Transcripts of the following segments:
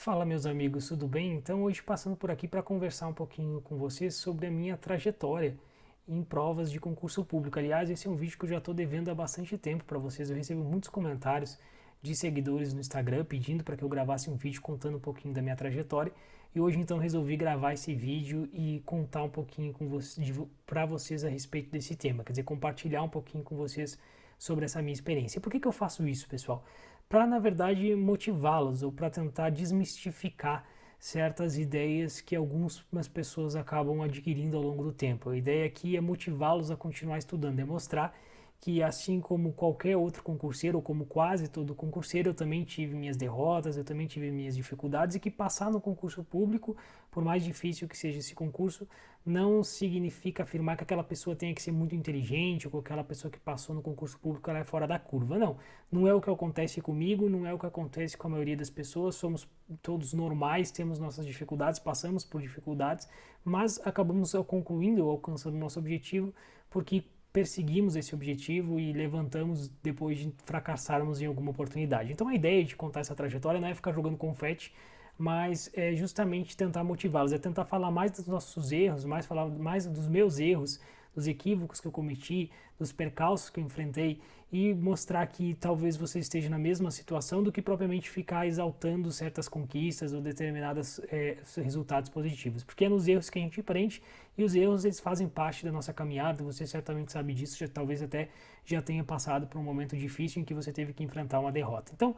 Fala, meus amigos, tudo bem? Então, hoje passando por aqui para conversar um pouquinho com vocês sobre a minha trajetória em provas de concurso público. Aliás, esse é um vídeo que eu já estou devendo há bastante tempo para vocês. Eu recebo muitos comentários de seguidores no Instagram pedindo para que eu gravasse um vídeo contando um pouquinho da minha trajetória. E hoje, então, resolvi gravar esse vídeo e contar um pouquinho para vocês a respeito desse tema. Quer dizer, compartilhar um pouquinho com vocês sobre essa minha experiência. Por que eu faço isso, pessoal? Para, na verdade, motivá-los ou para tentar desmistificar certas ideias que algumas pessoas acabam adquirindo ao longo do tempo. A ideia aqui é motivá-los a continuar estudando, é mostrar que assim como qualquer outro concurseiro, ou como quase todo concurseiro, eu também tive minhas derrotas, eu também tive minhas dificuldades, e que passar no concurso público, por mais difícil que seja esse concurso, não significa afirmar que aquela pessoa tenha que ser muito inteligente, ou que aquela pessoa que passou no concurso público ela é fora da curva. Não, não é o que acontece comigo, não é o que acontece com a maioria das pessoas, somos todos normais, temos nossas dificuldades, passamos por dificuldades, mas acabamos concluindo ou alcançando o nosso objetivo porque perseguimos esse objetivo e levantamos depois de fracassarmos em alguma oportunidade. Então a ideia de contar essa trajetória não é ficar jogando confete, mas é justamente tentar motivá-los, é tentar falar mais dos nossos erros, falar mais dos meus erros, dos equívocos que eu cometi, dos percalços que eu enfrentei, e mostrar que talvez você esteja na mesma situação do que propriamente ficar exaltando certas conquistas ou determinados resultados positivos, porque é nos erros que a gente aprende, e os erros eles fazem parte da nossa caminhada. Você certamente sabe disso, talvez até já tenha passado por um momento difícil em que você teve que enfrentar uma derrota. Então,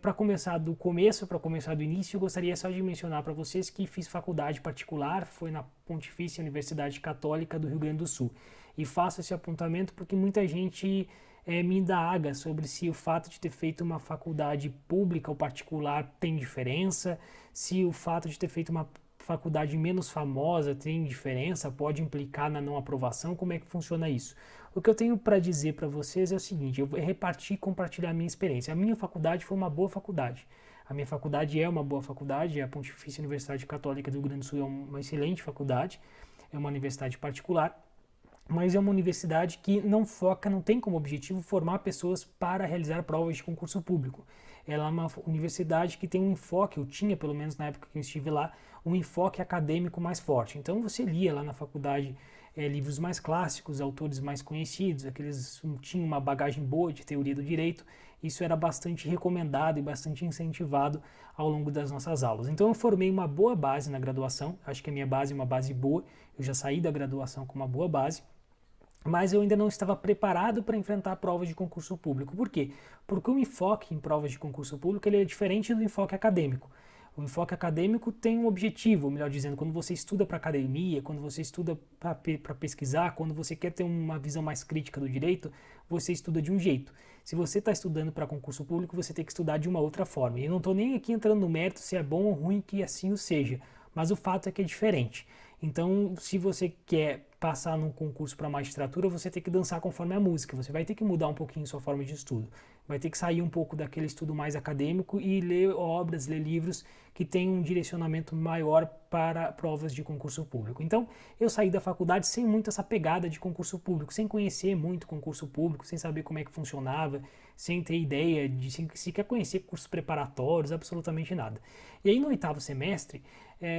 para começar do começo, para começar do início, eu gostaria só de mencionar para vocês que fiz faculdade particular, foi na Pontifícia Universidade Católica do Rio Grande do Sul. E faço esse apontamento porque muita gente me indaga sobre se o fato de ter feito uma faculdade pública ou particular tem diferença, se o fato de ter feito uma faculdade menos famosa tem diferença, pode implicar na não aprovação, como é que funciona isso? O que eu tenho para dizer para vocês é o seguinte: eu vou repartir e compartilhar a minha experiência. A minha faculdade foi uma boa faculdade. A minha faculdade é uma boa faculdade, a Pontifícia Universidade Católica do Rio Grande do Sul é uma excelente faculdade, é uma universidade particular, mas é uma universidade que não foca, não tem como objetivo formar pessoas para realizar provas de concurso público. Ela é uma universidade que tem um enfoque, eu tinha pelo menos na época que eu estive lá, um enfoque acadêmico mais forte. Então você lia lá na faculdade livros mais clássicos, autores mais conhecidos, aqueles tinham uma bagagem boa de teoria do direito. Isso era bastante recomendado e bastante incentivado ao longo das nossas aulas. Então eu formei uma boa base na graduação, acho que a minha base é uma base boa, eu já saí da graduação com uma boa base, mas eu ainda não estava preparado para enfrentar provas de concurso público. Por quê? Porque o enfoque em provas de concurso público ele é diferente do enfoque acadêmico. O enfoque acadêmico tem um objetivo, ou melhor dizendo, quando você estuda para academia, quando você estuda para pesquisar, quando você quer ter uma visão mais crítica do direito, você estuda de um jeito. Se você está estudando para concurso público, você tem que estudar de uma outra forma. E eu não estou nem aqui entrando no mérito se é bom ou ruim que assim o seja, mas o fato é que é diferente. Então, se você quer passar num concurso para magistratura, você tem que dançar conforme a música, você vai ter que mudar um pouquinho sua forma de estudo, vai ter que sair um pouco daquele estudo mais acadêmico e ler obras, ler livros que têm um direcionamento maior para provas de concurso público. Então, eu saí da faculdade sem muito essa pegada de concurso público, sem conhecer muito concurso público, sem saber como é que funcionava, sem ter ideia de sequer conhecer cursos preparatórios, absolutamente nada. E aí no oitavo semestre,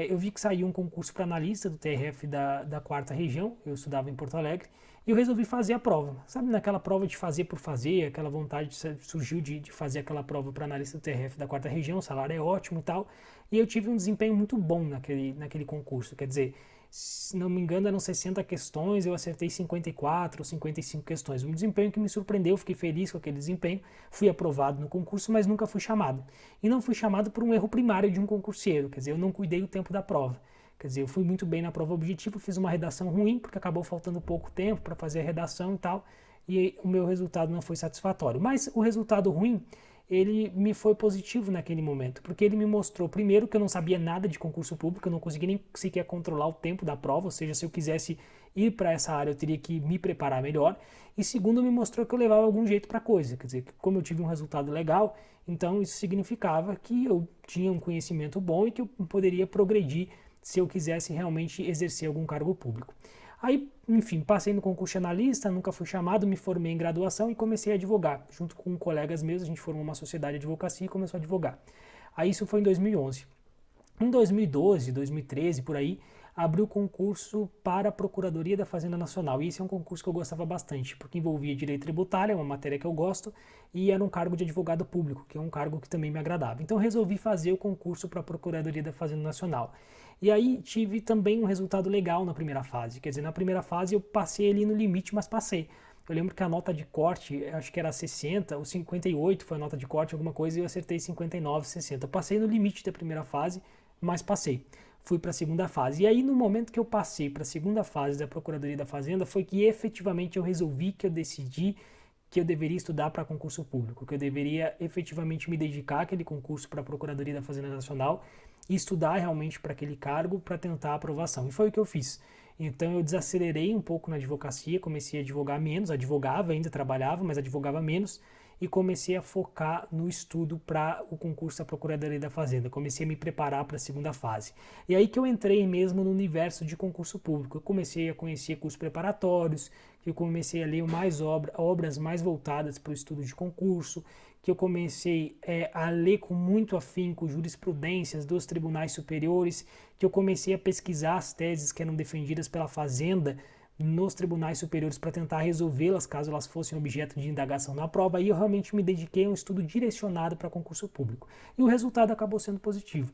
eu vi que saiu um concurso para analista do TRF da quarta região, eu estudava em Porto Alegre, e eu resolvi fazer a prova. Sabe, naquela prova de fazer por fazer, aquela vontade surgiu de fazer aquela prova para analista do TRF da quarta região, o salário é ótimo e tal, e eu tive um desempenho muito bom naquele concurso, quer dizer, se não me engano eram 60 questões, eu acertei 54 ou 55 questões, um desempenho que me surpreendeu, fiquei feliz com aquele desempenho, fui aprovado no concurso, mas nunca fui chamado. E não fui chamado por um erro primário de um concurseiro, quer dizer, eu não cuidei o tempo da prova. Quer dizer, eu fui muito bem na prova objetiva, fiz uma redação ruim, porque acabou faltando pouco tempo para fazer a redação e tal, e o meu resultado não foi satisfatório. Mas o resultado ruim, ele me foi positivo naquele momento, porque ele me mostrou, primeiro, que eu não sabia nada de concurso público, eu não conseguia nem sequer controlar o tempo da prova, ou seja, se eu quisesse ir para essa área, eu teria que me preparar melhor, e segundo, me mostrou que eu levava algum jeito para a coisa, quer dizer, que como eu tive um resultado legal, então isso significava que eu tinha um conhecimento bom e que eu poderia progredir se eu quisesse realmente exercer algum cargo público. Aí, enfim, passei no concurso de analista, nunca fui chamado, me formei em graduação e comecei a advogar. Junto com colegas meus, a gente formou uma sociedade de advocacia e começou a advogar. Aí isso foi em 2011. Em 2012, 2013, por aí, abriu concurso para a Procuradoria da Fazenda Nacional. E esse é um concurso que eu gostava bastante, porque envolvia direito tributário, é uma matéria que eu gosto, e era um cargo de advogado público, que é um cargo que também me agradava. Então resolvi fazer o concurso para a Procuradoria da Fazenda Nacional. E aí tive também um resultado legal na primeira fase. Quer dizer, na primeira fase eu passei ali no limite, mas passei. Eu lembro que a nota de corte, acho que era 60 ou 58 foi a nota de corte, alguma coisa, e eu acertei 59, 60. Eu passei no limite da primeira fase, mas passei. Fui para a segunda fase. E aí, no momento que eu passei para a segunda fase da Procuradoria da Fazenda, foi que efetivamente eu resolvi, que eu decidi que eu deveria estudar para concurso público, que eu deveria efetivamente me dedicar àquele concurso para a Procuradoria da Fazenda Nacional e estudar realmente para aquele cargo para tentar a aprovação. E foi o que eu fiz. Então eu desacelerei um pouco na advocacia, comecei a advogar menos, advogava, ainda trabalhava, mas advogava menos, e comecei a focar no estudo para o concurso da Procuradoria da Fazenda. Comecei a me preparar para a segunda fase. E aí que eu entrei mesmo no universo de concurso público. Eu comecei a conhecer cursos preparatórios, que eu comecei a ler mais obras mais voltadas para o estudo de concurso, que eu comecei a ler com muito afinco jurisprudências dos tribunais superiores, que eu comecei a pesquisar as teses que eram defendidas pela Fazenda nos tribunais superiores para tentar resolvê-las caso elas fossem objeto de indagação na prova, e eu realmente me dediquei a um estudo direcionado para concurso público. E o resultado acabou sendo positivo.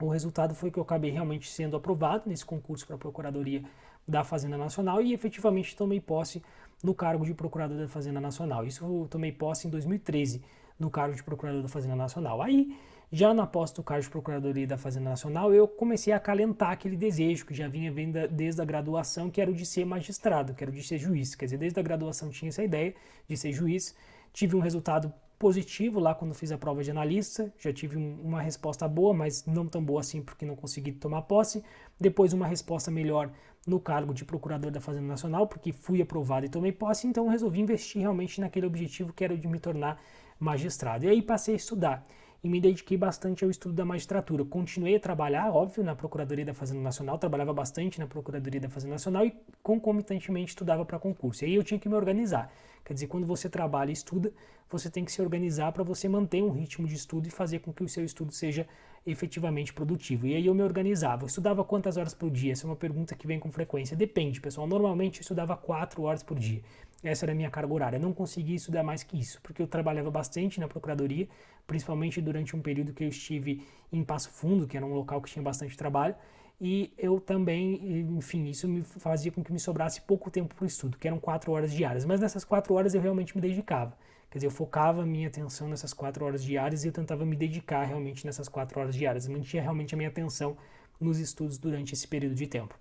O resultado foi que eu acabei realmente sendo aprovado nesse concurso para a Procuradoria da Fazenda Nacional e efetivamente tomei posse no cargo de Procurador da Fazenda Nacional. Isso eu tomei posse em 2013, no cargo de Procurador da Fazenda Nacional. Aí, já na posse do cargo de Procuradoria da Fazenda Nacional, eu comecei a acalentar aquele desejo que já vinha vendo desde a graduação, que era o de ser magistrado, que era o de ser juiz. Quer dizer, desde a graduação tinha essa ideia de ser juiz. Tive um resultado positivo lá quando fiz a prova de analista, já tive uma resposta boa, mas não tão boa assim porque não consegui tomar posse. Depois uma resposta melhor no cargo de Procurador da Fazenda Nacional, porque fui aprovado e tomei posse, então resolvi investir realmente naquele objetivo que era o de me tornar magistrado. E aí passei a estudar e me dediquei bastante ao estudo da magistratura. Continuei a trabalhar, óbvio, na Procuradoria da Fazenda Nacional, trabalhava bastante na Procuradoria da Fazenda Nacional e concomitantemente estudava para concurso. E aí eu tinha que me organizar. Quer dizer, quando você trabalha e estuda, você tem que se organizar para você manter um ritmo de estudo e fazer com que o seu estudo seja efetivamente produtivo. E aí eu me organizava. Eu estudava quantas horas por dia? Essa é uma pergunta que vem com frequência. Depende, pessoal. Normalmente eu estudava 4 horas por dia. Essa era a minha carga horária. Eu não conseguia estudar mais que isso, porque eu trabalhava bastante na Procuradoria, principalmente durante um período que eu estive em Passo Fundo, que era um local que tinha bastante trabalho, e eu também, enfim, isso me fazia com que me sobrasse pouco tempo para o estudo, que eram 4 horas diárias. Mas nessas 4 horas eu realmente me dedicava. Quer dizer, eu focava a minha atenção nessas 4 horas diárias e eu tentava me dedicar realmente nessas 4 horas diárias. Eu mantinha realmente a minha atenção nos estudos durante esse período de tempo.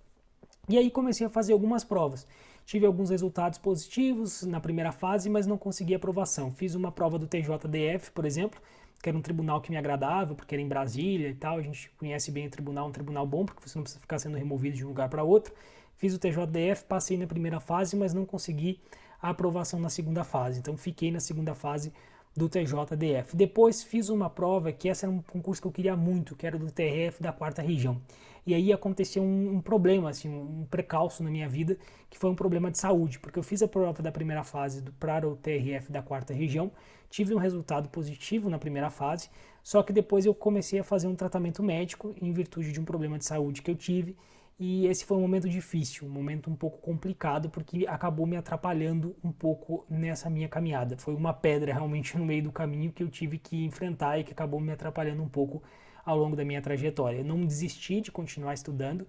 E aí comecei a fazer algumas provas. Tive alguns resultados positivos na primeira fase, mas não consegui aprovação. Fiz uma prova do TJDF, por exemplo, que era um tribunal que me agradava, porque era em Brasília e tal. A gente conhece bem o tribunal, um tribunal bom, porque você não precisa ficar sendo removido de um lugar para outro. Fiz o TJDF, passei na primeira fase, mas não consegui a aprovação na segunda fase. Então fiquei na segunda fase do TJDF. Depois fiz uma prova, que essa era um concurso que eu queria muito, que era do TRF da 4ª Região. E aí aconteceu um problema, assim, um precalço na minha vida, que foi um problema de saúde, porque eu fiz a prova da primeira fase para o TRF da 4ª Região, tive um resultado positivo na primeira fase, só que depois eu comecei a fazer um tratamento médico em virtude de um problema de saúde que eu tive, e esse foi um momento difícil, um momento um pouco complicado, porque acabou me atrapalhando um pouco nessa minha caminhada. Foi uma pedra realmente no meio do caminho que eu tive que enfrentar e que acabou me atrapalhando um pouco ao longo da minha trajetória. Eu não desisti de continuar estudando,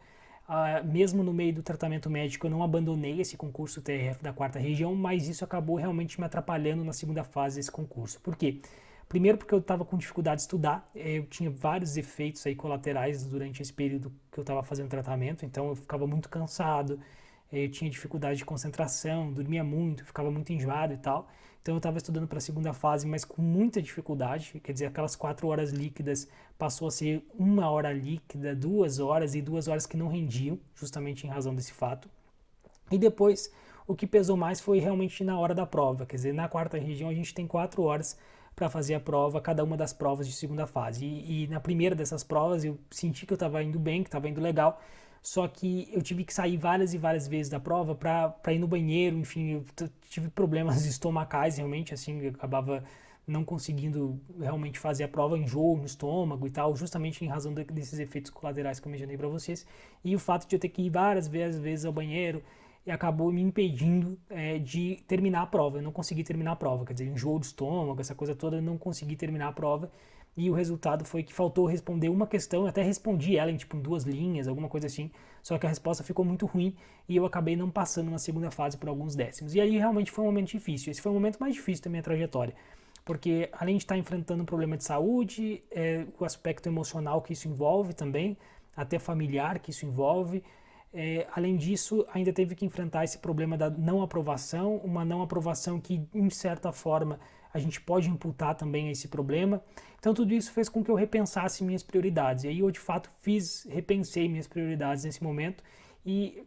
mesmo no meio do tratamento médico eu não abandonei esse concurso TRF da 4ª Região, mas isso acabou realmente me atrapalhando na segunda fase desse concurso. Por quê? Primeiro porque eu estava com dificuldade de estudar, eu tinha vários efeitos aí colaterais durante esse período que eu estava fazendo tratamento, então eu ficava muito cansado, eu tinha dificuldade de concentração, dormia muito, ficava muito enjoado e tal. Então eu estava estudando para a segunda fase, mas com muita dificuldade, quer dizer, aquelas 4 horas líquidas passou a ser 1 hora líquida, 2 horas e 2 horas que não rendiam, justamente em razão desse fato. E depois, o que pesou mais foi realmente na hora da prova, quer dizer, na 4ª Região a gente tem 4 horas para fazer a prova, cada uma das provas de segunda fase. E na primeira dessas provas eu senti que eu estava indo bem, que estava indo legal, só que eu tive que sair várias e várias vezes da prova para ir no banheiro, enfim, eu tive problemas estomacais realmente, assim, eu acabava não conseguindo realmente fazer a prova, enjoo no estômago e tal, justamente em razão desses efeitos colaterais que eu mencionei para vocês, e o fato de eu ter que ir várias vezes ao banheiro, e acabou me impedindo de terminar a prova. Eu não consegui terminar a prova, quer dizer, enjoo do estômago, essa coisa toda, eu não consegui terminar a prova, e o resultado foi que faltou responder uma questão, eu até respondi ela em tipo em 2 linhas, alguma coisa assim, só que a resposta ficou muito ruim e eu acabei não passando na segunda fase por alguns décimos. E aí realmente foi um momento difícil, esse foi o momento mais difícil da minha trajetória, porque além de estar enfrentando um problema de saúde, o aspecto emocional que isso envolve também, até familiar que isso envolve, além disso, ainda teve que enfrentar esse problema da não aprovação, uma não aprovação que, em certa forma, a gente pode imputar também a esse problema. Então, tudo isso fez com que eu repensasse minhas prioridades. E aí eu, de fato, repensei minhas prioridades nesse momento e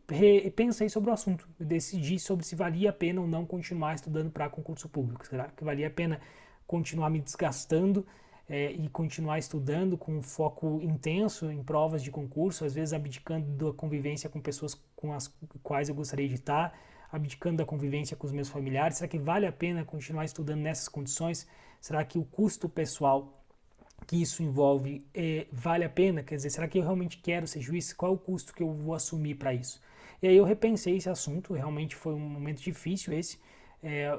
pensei sobre o assunto. Eu decidi sobre se valia a pena ou não continuar estudando para concurso público. Será que valia a pena continuar me desgastando e continuar estudando com foco intenso em provas de concurso, às vezes abdicando da convivência com pessoas com as quais eu gostaria de estar, abdicando da convivência com os meus familiares? Será que vale a pena continuar estudando nessas condições? Será que o custo pessoal que isso envolve vale a pena? Quer dizer, será que eu realmente quero ser juiz? Qual é o custo que eu vou assumir para isso? E aí eu repensei esse assunto, realmente foi um momento difícil esse,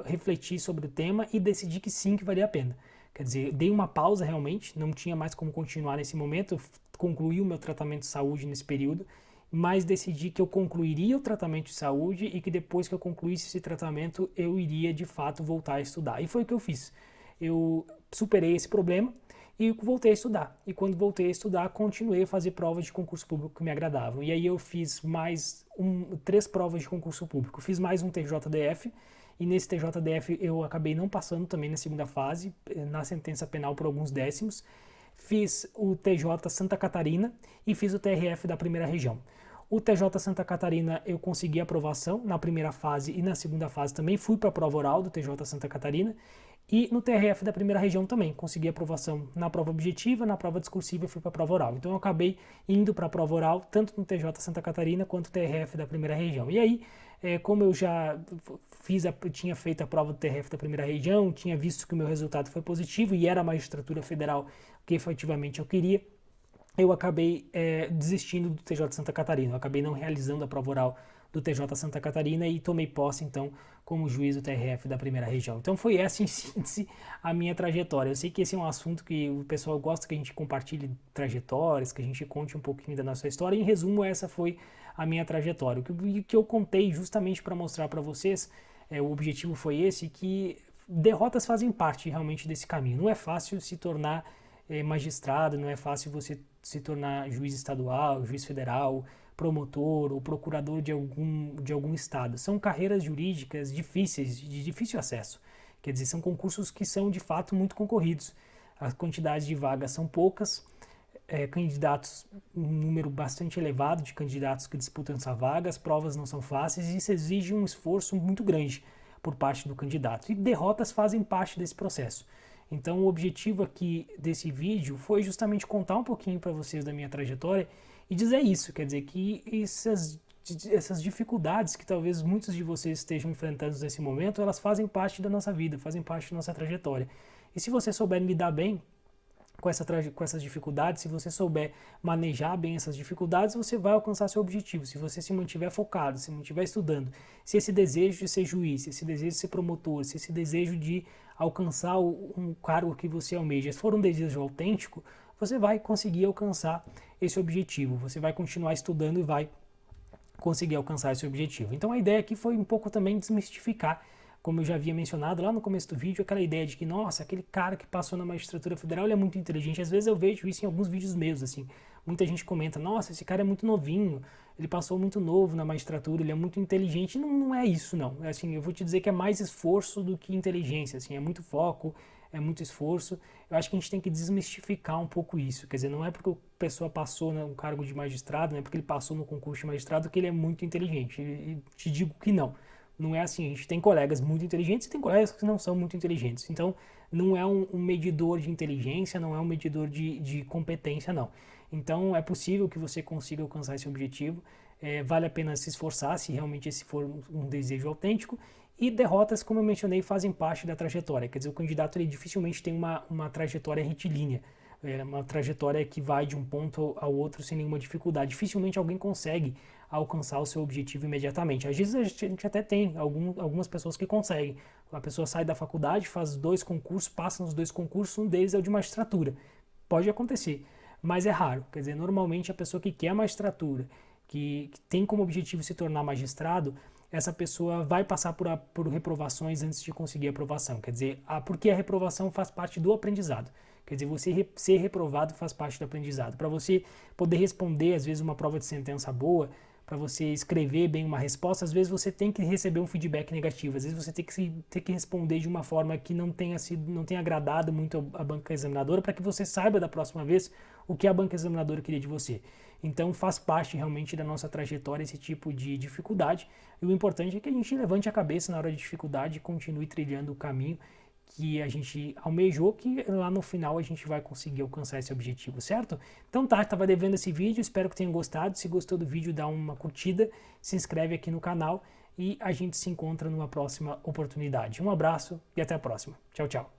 refleti sobre o tema e decidi que sim, que valia a pena. Quer dizer, dei uma pausa realmente, não tinha mais como continuar nesse momento, eu concluí o meu tratamento de saúde nesse período, mas decidi que eu concluiria o tratamento de saúde e que depois que eu concluísse esse tratamento, eu iria de fato voltar a estudar. E foi o que eu fiz. Eu superei esse problema e voltei a estudar. E quando voltei a estudar, continuei a fazer provas de concurso público que me agradavam. E aí eu fiz mais 3 provas de concurso público. Fiz mais um TJDF, e nesse TJDF eu acabei não passando também na segunda fase, na sentença penal por alguns décimos. Fiz o TJ Santa Catarina e fiz o TRF da primeira região. O TJ Santa Catarina eu consegui aprovação na primeira fase e na segunda fase também. Fui para a prova oral do TJ Santa Catarina. E no TRF da primeira região também, consegui aprovação na prova objetiva, na prova discursiva e fui para a prova oral. Então eu acabei indo para a prova oral, tanto no TJ Santa Catarina quanto no TRF da primeira região. E aí, como eu já tinha feito a prova do TRF da primeira região, tinha visto que o meu resultado foi positivo e era a magistratura federal que efetivamente eu queria, eu acabei desistindo do TJ Santa Catarina. Eu acabei não realizando a prova oral do TJ Santa Catarina e tomei posse, então, como juiz do TRF da primeira região. Então foi essa, em síntese, a minha trajetória. Eu sei que esse é um assunto que o pessoal gosta que a gente compartilhe trajetórias, que a gente conte um pouquinho da nossa história. Em resumo, essa foi a minha trajetória. O que eu contei justamente para mostrar para vocês, o objetivo foi esse, que derrotas fazem parte realmente desse caminho. Não é fácil se tornar magistrado, não é fácil você se tornar juiz estadual, juiz federal, promotor ou procurador de algum estado. São carreiras jurídicas difíceis, de difícil acesso. Quer dizer, são concursos que são de fato muito concorridos. As quantidades de vagas são poucas, candidatos, um número bastante elevado de candidatos que disputam essa vaga, as provas não são fáceis e isso exige um esforço muito grande por parte do candidato. E derrotas fazem parte desse processo. Então o objetivo aqui desse vídeo foi justamente contar um pouquinho para vocês da minha trajetória e dizer isso, quer dizer que essas dificuldades que talvez muitos de vocês estejam enfrentando nesse momento, elas fazem parte da nossa vida, fazem parte da nossa trajetória. E se você souber lidar bem com essas dificuldades, se você souber manejar bem essas dificuldades, você vai alcançar seu objetivo. Se você se mantiver focado, se mantiver estudando, se esse desejo de ser juiz, se esse desejo de ser promotor, se esse desejo de alcançar um cargo que você almeja for um desejo autêntico, você vai conseguir alcançar esse objetivo. Você vai continuar estudando e vai conseguir alcançar esse objetivo. Então a ideia aqui foi um pouco também desmistificar, como eu já havia mencionado lá no começo do vídeo, aquela ideia de que, nossa, aquele cara que passou na magistratura federal, ele é muito inteligente. Às vezes eu vejo isso em alguns vídeos meus, assim. Muita gente comenta, nossa, esse cara é muito novinho, ele passou muito novo na magistratura, ele é muito inteligente. Não é isso, não. Assim, eu vou te dizer que é mais esforço do que inteligência, assim, é muito foco, é muito esforço. Eu acho que a gente tem que desmistificar um pouco isso. Quer dizer, não é porque a pessoa passou no cargo de magistrado, não é porque ele passou no concurso de magistrado que ele é muito inteligente. E te digo que não. Não é assim, a gente tem colegas muito inteligentes e tem colegas que não são muito inteligentes. Então, não é um medidor de inteligência, não é um medidor de competência, não. Então, é possível que você consiga alcançar esse objetivo. Vale a pena se esforçar, se realmente esse for um desejo autêntico. E derrotas, como eu mencionei, fazem parte da trajetória. Quer dizer, o candidato ele dificilmente tem uma trajetória retilínea, uma trajetória que vai de um ponto ao outro sem nenhuma dificuldade. Dificilmente alguém consegue alcançar o seu objetivo imediatamente. Às vezes a gente até tem algumas pessoas que conseguem. A pessoa sai da faculdade, faz 2 concursos, passa nos 2 concursos, um deles é o de magistratura. Pode acontecer, mas é raro. Quer dizer, normalmente a pessoa que quer a magistratura, que tem como objetivo se tornar magistrado, essa pessoa vai passar por reprovações antes de conseguir a aprovação. Quer dizer, porque a reprovação faz parte do aprendizado. Quer dizer, você ser reprovado faz parte do aprendizado. Para você poder responder, às vezes, uma prova de sentença boa, para você escrever bem uma resposta, às vezes você tem que receber um feedback negativo, às vezes você tem que responder de uma forma que não tenha agradado muito a banca examinadora, para que você saiba da próxima vez o que a banca examinadora queria de você. Então faz parte realmente da nossa trajetória esse tipo de dificuldade, e o importante é que a gente levante a cabeça na hora de dificuldade e continue trilhando o caminho que a gente almejou, que lá no final a gente vai conseguir alcançar esse objetivo, certo? Então tá, estava devendo esse vídeo, espero que tenham gostado. Se gostou do vídeo, dá uma curtida, se inscreve aqui no canal e a gente se encontra numa próxima oportunidade. Um abraço e até a próxima. Tchau, tchau.